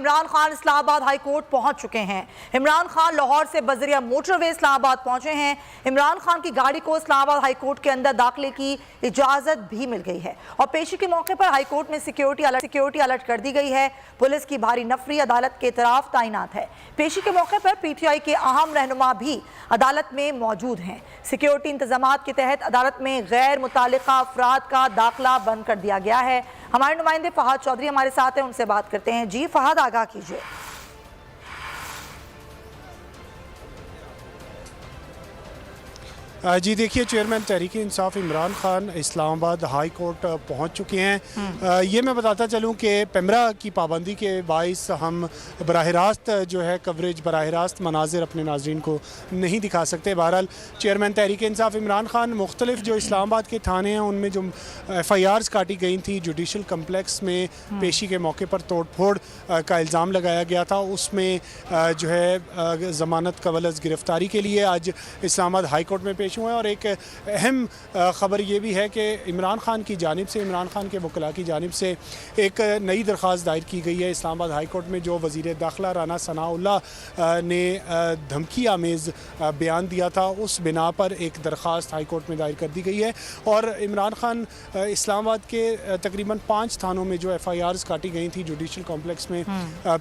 Imran Khan Islamabad high court पहुंच चुके हैं। इमरान खान लाहौर से बजरिया मोटरवे इस्लामाबाद पहुंचे हैं। इमरान खान की गाड़ी को इस्लामाबाद हाई कोर्ट के अंदर दाखिले की इजाजत भी मिल गई है और पेशी के मौके पर हाई कोर्ट में सिक्योरिटी अलर्ट कर दी गई है। पुलिस की भारी नफरी अदालत के तरफ तैनात है। पेशी के मौके पर PTI के अहम रहनुमा भी अदालत में मौजूद हैं। सिक्योरिटी इंतजामात के तहत अदालत में गैर मुतालिका अफराद का दाखिला बंद कर दिया गया है। हमारे नुमाइंदे फहद चौधरी हमारे साथ हैं, उनसे बात करते हैं। जी फहद, आगाह कीजिए। जी देखिए, chairman Tehreek Insaf Imran Khan Islamabad high court पहुंच चुके हैं। ये मैं बताता चलूं कि पेमरा की पाबंदी के बाइस हम बराह रास्त जो है कवरेज, बराह रास्त मनाजिर अपने नाजरीन को नहीं दिखा सकते। बहरहाल चेयरमैन तहरीक इंसाफ इमरान खान मुख्तलिफ जो इस्लामाबाद के थाने हैं उनमें जो FIRs काटी गई थी, जुडिशल कम्प्लेक्स में पेशी के मौके पर तोड़ फोड़ का इल्ज़ाम लगाया गया था, उसमें जो है ज़मानत कबल गिरफ्तारी के लिए आज इस्लामाबाद हाई कोर्ट में पेश हुए हैं। और एक अहम ख़बर ये भी है कि इमरान खान की जानिब से, इमरान खान के वकला की जानिब से एक नई दरख्वास्त दायर की गई है इस्लामाबाद हाई कोर्ट में। जो वज़ीर दाखिला राना सनाउल्लाह ने धमकी आमेज़ बयान दिया था, उस बिना पर एक दरख्वास्त हाई कोर्ट में दायर कर दी गई है। और इमरान खान इस्लामाबाद के तकरीबन 5 थानों में जो FIRs काटी गई थी जुडिशल कॉम्प्लेक्स में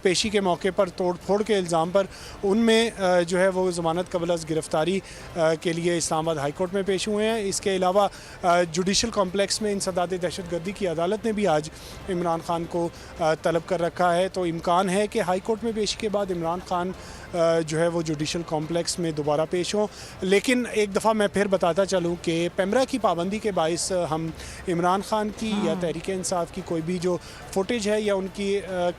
पेशी के मौके पर तोड़ फोड़ के इल्ज़ाम पर, उनमें जो है वो ज़मानत कबल गिरफ्तारी के लिए इस्लामाबाद हाई कोर्ट में पेश हुए हैं। इसके अलावा जुडिशल कॉम्प्लेक्स में इंसदाद दहशतगर्दी की अदालत ने भी आज इमरान खान को तलब कर रखा है। तो इम्कान है कि हाई कोर्ट में पेशी के बाद इमरान खान जो है वो जुडिशल कॉम्प्लेक्स में दोबारा पेश हों। लेकिन एक दफ़ा मैं फिर बताता चलूँ कि पेमरा की पाबंदी के बाइस हम इमरान खान की या तहरीक इंसाफ की कोई भी जो फुटेज है या उनकी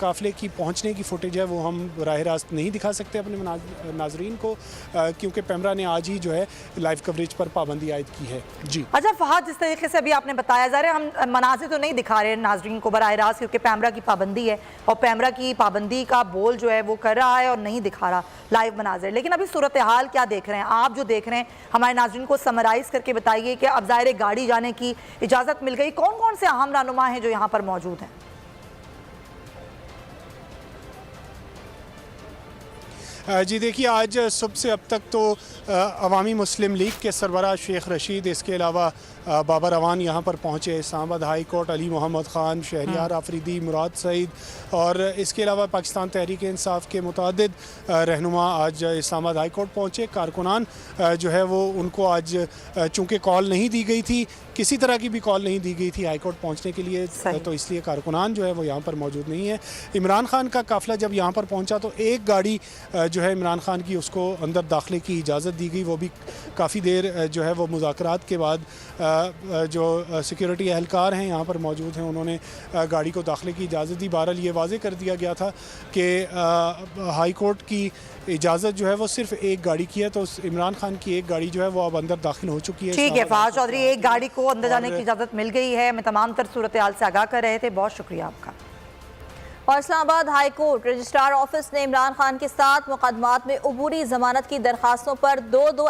काफ़िले की पहुँचने की फुटेज है वो हम बराह रास्त नहीं दिखा सकते अपने नाजरीन को, क्योंकि पेमरा ने आज ही जो है लाइव कवरेज पर पाबंदी आयद की है। जी अच्छा फहद, जिस तरीके से अभी आपने बताया जा रहा है, हम मनाजिर तो नहीं दिखा रहे नाजरीन को बराह रास्त, क्योंकि पेमरा की पाबंदी है और पेमरा की पाबंदी का बोल जो है वो कर रहा है और नहीं दिखा रहा लाइव मनाजिर। लेकिन अभी सूरत हाल क्या देख रहे हैं आप? जो देख रहे हैं हमारे नाजरीन को समराइज करके बताइए कि अब ज़ाहिर गाड़ी जाने की इजाज़त मिल गई, कौन कौन से अहम रहनुमा हैं जो यहाँ पर मौजूद हैं? जी देखिए, आज सुबह से अब तक तो अवामी मुस्लिम लीग के सरबराह शेख रशीद, इसके अलावा बाबर अवान यहाँ पर पहुँचे। इस्लामाबाद हाई कोर्ट अली मोहम्मद ख़ान, शहरियार आफरीदी, मुराद सईद और इसके अलावा पाकिस्तान तहरीक इंसाफ के मुतअद्दिद रहनुमा आज इस्लामाबाद हाई कोर्ट पहुँचे। कारकुनान जो है वो उनको आज चूँकि कॉल नहीं दी गई थी, किसी तरह की भी कॉल नहीं दी गई थी हाई कोर्ट पहुँचने के लिए, तो इसलिए कारकुनान जो है वो यहाँ पर मौजूद नहीं है। इमरान खान का काफ़िला जब यहाँ पर पहुँचा तो एक गाड़ी जो है इमरान खान की, उसको अंदर दाखिले की इजाज़त दी गई, वो भी काफ़ी देर जो है वो मुज़ाकरात के बाद जो सिक्योरिटी एहलकार हैं यहाँ पर मौजूद हैं उन्होंने गाड़ी को दाखिले की इजाज़त दी। बहरहाल ये वाज़े कर दिया गया था कि हाई कोर्ट की इजाज़त जो है वो सिर्फ एक गाड़ी की है, तो इमरान खान की एक गाड़ी जो है वो अब अंदर दाखिल हो चुकी है। ठीक है फहद चौधरी, एक गाड़ी को अंदर जाने की इजाज़त मिल गई है। मैं तमाम तर सूरत हाल से आगाह कर रहे थे, बहुत शुक्रिया आपका। और Islamabad high court registrar office ने इमरान खान के साथ मुकदमात में अबूरी जमानत की दरखास्तों पर 2-2